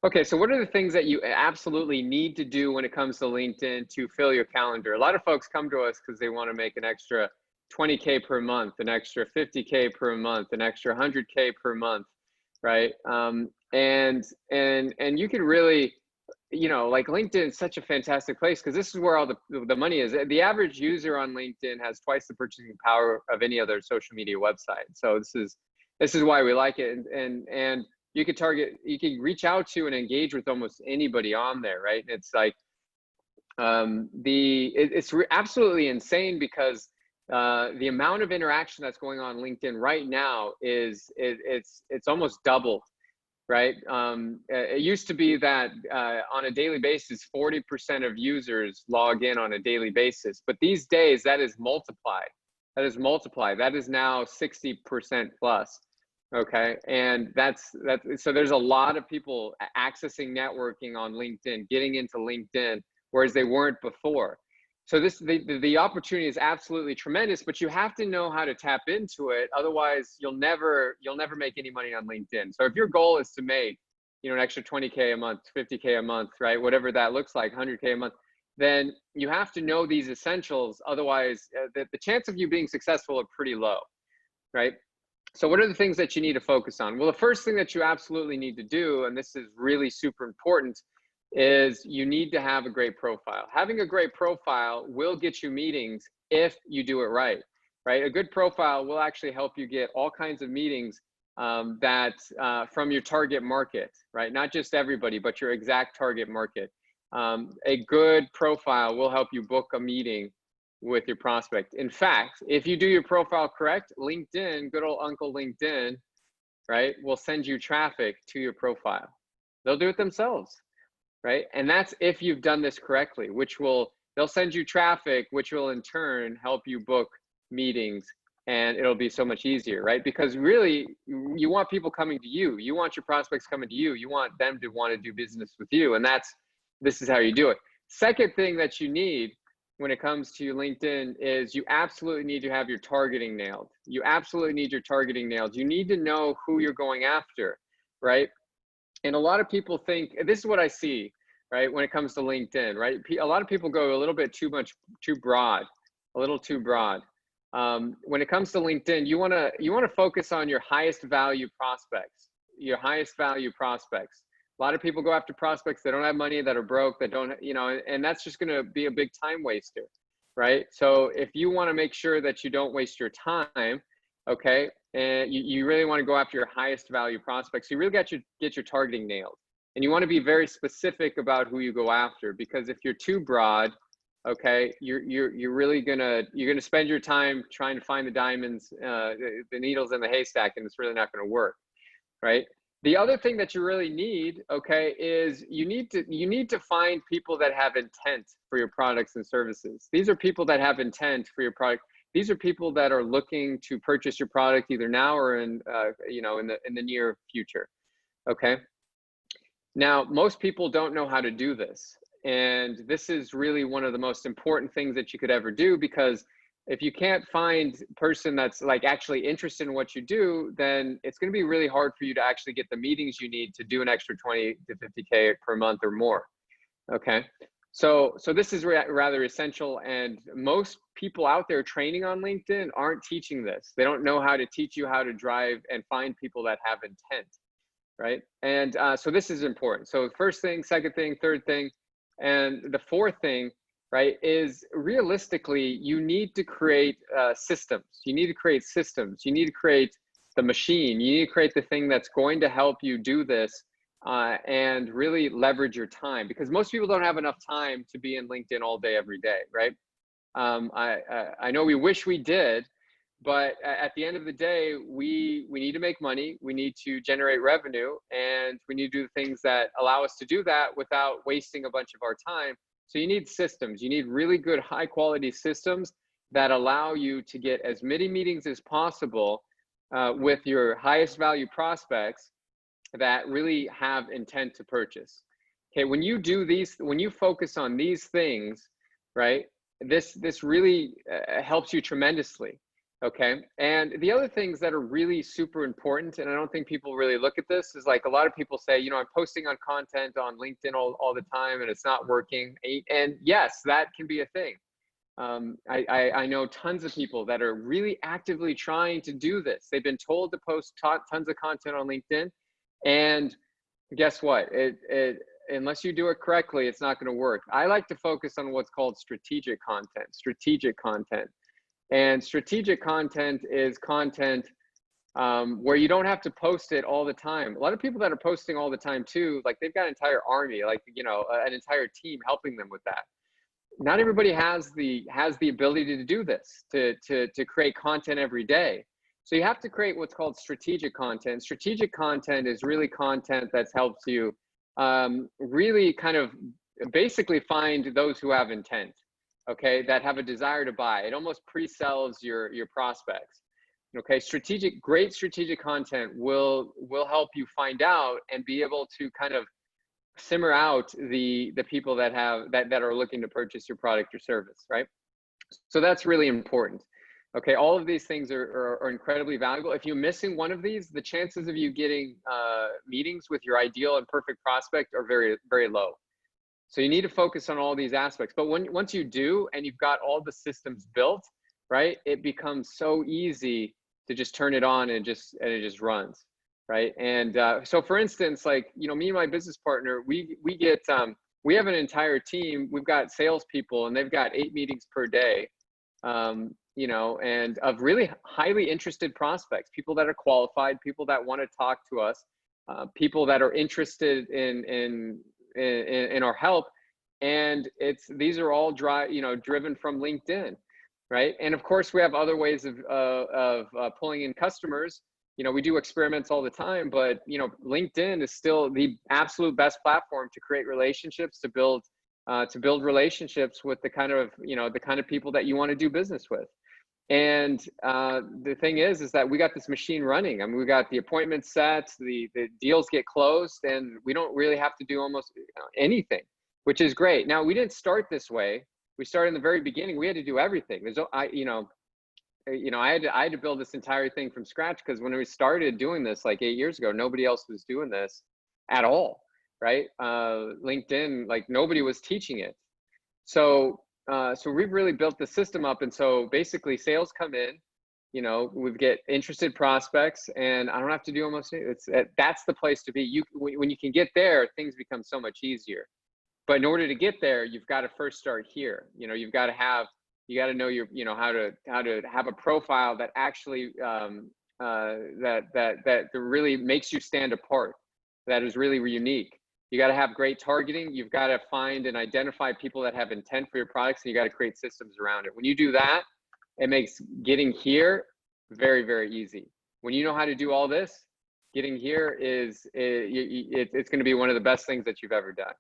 Okay, so what are the things that you absolutely need to do when it comes to LinkedIn to fill your calendar? A lot of folks come to us because they want to make an extra 20K per month, an extra 50K per month, an extra 100K per month, right? And you can really, like LinkedIn is such a fantastic place because this is where all the money is. The average user on LinkedIn has twice the purchasing power of any other social media website. So this is why we like it. And you can reach out to and engage with almost anybody on there, right? It's like absolutely insane because the amount of interaction that's going on LinkedIn right now it's almost doubled, right? It used to be that on a daily basis, 40% of users log in on a daily basis, but these days that is multiplied. That is now 60% plus. Okay, and so there's a lot of people accessing networking on LinkedIn, getting into LinkedIn, whereas they weren't before. So the opportunity is absolutely tremendous, but you have to know how to tap into it. Otherwise, you'll never make any money on LinkedIn. So if your goal is to make, an extra 20K a month, 50K a month, right? Whatever that looks like, 100K a month, then you have to know these essentials. Otherwise, the chance of you being successful are pretty low, right? So what are the things that you need to focus on? Well, the first thing that you absolutely need to do, and this is really super important, is you need to have a great profile. Having a great profile will get you meetings if you do it right? A good profile will actually help you get all kinds of meetings from your target market, right? Not just everybody, but your exact target market. A good profile will help you book a meeting with your prospect. In fact, if you do your profile correct, LinkedIn, good old Uncle LinkedIn, right, will send you traffic to your profile. They'll do it themselves, right? And that's if you've done this correctly, they'll send you traffic, which will in turn help you book meetings, and it'll be so much easier, right? Because really, you want people coming to you. You want your prospects coming to you. You want them to want to do business with you, and this is how you do it. Second thing that you need when it comes to LinkedIn is you absolutely need to have your targeting nailed. You absolutely need your targeting nailed. You need to know who you're going after, right? And a lot of people think, this is what I see, right? When it comes to LinkedIn, right? A lot of people go a little bit too broad, a little too broad. When it comes to LinkedIn, you want to focus on your highest value prospects, A lot of people go after prospects that don't have money, that are broke, that don't, and that's just going to be a big time waster, right? So if you want to make sure that you don't waste your time, okay, and you really want to go after your highest value prospects, you really got to get your targeting nailed. And you want to be very specific about who you go after, because if you're too broad, okay, you're really gonna spend your time trying to find the diamonds, the needles in the haystack, and it's really not going to work, right? The other thing that you really need, okay, is you need to find people that have intent for your products and services. These are people that have intent for your product. These are people that are looking to purchase your product either now or in the near future. Okay. Now, most people don't know how to do this, and this is really one of the most important things that you could ever do, because if you can't find a person that's like actually interested in what you do, then it's going to be really hard for you to actually get the meetings you need to do an extra 20 to 50K per month or more. Okay. So this is rather essential. And most people out there training on LinkedIn aren't teaching this. They don't know how to teach you how to drive and find people that have intent. Right. And so this is important. So first thing, second thing, third thing, and the fourth thing, right, is realistically, you need to create systems. You need to create systems. You need to create the machine. You need to create the thing that's going to help you do this and really leverage your time, because most people don't have enough time to be in LinkedIn all day, every day, right? I know we wish we did, but at the end of the day, we need to make money. We need to generate revenue, and we need to do things that allow us to do that without wasting a bunch of our time. So you need systems. You need really good, high quality systems that allow you to get as many meetings as possible with your highest value prospects that really have intent to purchase. Okay, when you focus on these things, right, this really helps you tremendously. Okay. And the other things that are really super important, and I don't think people really look at this, is like a lot of people say, you know, I'm posting on content on LinkedIn all the time and it's not working. And yes, that can be a thing. I know tons of people that are really actively trying to do this. They've been told to post tons of content on LinkedIn, and guess what? Unless you do it correctly, it's not going to work. I like to focus on what's called strategic content. And strategic content is content where you don't have to post it all the time. A lot of people that are posting all the time too, like they've got an entire army, like, you know, an entire team helping them with that. Not everybody has the ability to do this, to create content every day. So you have to create what's called strategic content. Strategic content is really content that helps you really kind of basically find those who have intent, okay, that have a desire to buy. It almost pre-sells your prospects. Okay, great strategic content will help you find out and be able to kind of simmer out the people that are looking to purchase your product or service, right? So that's really important. Okay, all of these things are incredibly valuable. If you're missing one of these, the chances of you getting meetings with your ideal and perfect prospect are very, very low. So you need to focus on all these aspects. But once you do, and you've got all the systems built, right, it becomes so easy to just turn it on and it just runs, right? And so for instance, like, you know, me and my business partner, we have an entire team. We've got salespeople, and they've got 8 meetings per day. You know, and of really highly interested prospects, people that are qualified, people that want to talk to us, people that are interested in our help. And these are all driven from LinkedIn, right? And of course, we have other ways of pulling in customers. You know, we do experiments all the time, but, you know, LinkedIn is still the absolute best platform to create relationships, to build relationships with the kind of people that you want to do business with. And the thing is that we got this machine running. I mean, we got the appointments set, the deals get closed, and we don't really have to do almost anything, which is great. Now, we didn't start this way. We started in the very beginning. We had to do everything. I had to build this entire thing from scratch, because when we started doing this like 8 years ago, nobody else was doing this at all, right? LinkedIn, like, nobody was teaching it. So we've really built the system up. And so basically sales come in, you know, we get interested prospects, and I don't have to do almost anything. That's the place to be. When you can get there, things become so much easier. But in order to get there, you've got to first start here. You know, you got to know how to have a profile that actually that really makes you stand apart, that is really unique. You got to have great targeting. You've got to find and identify people that have intent for your products, and you got to create systems around it. When you do that, it makes getting here very, very easy. When you know how to do all this, getting here it's going to be one of the best things that you've ever done.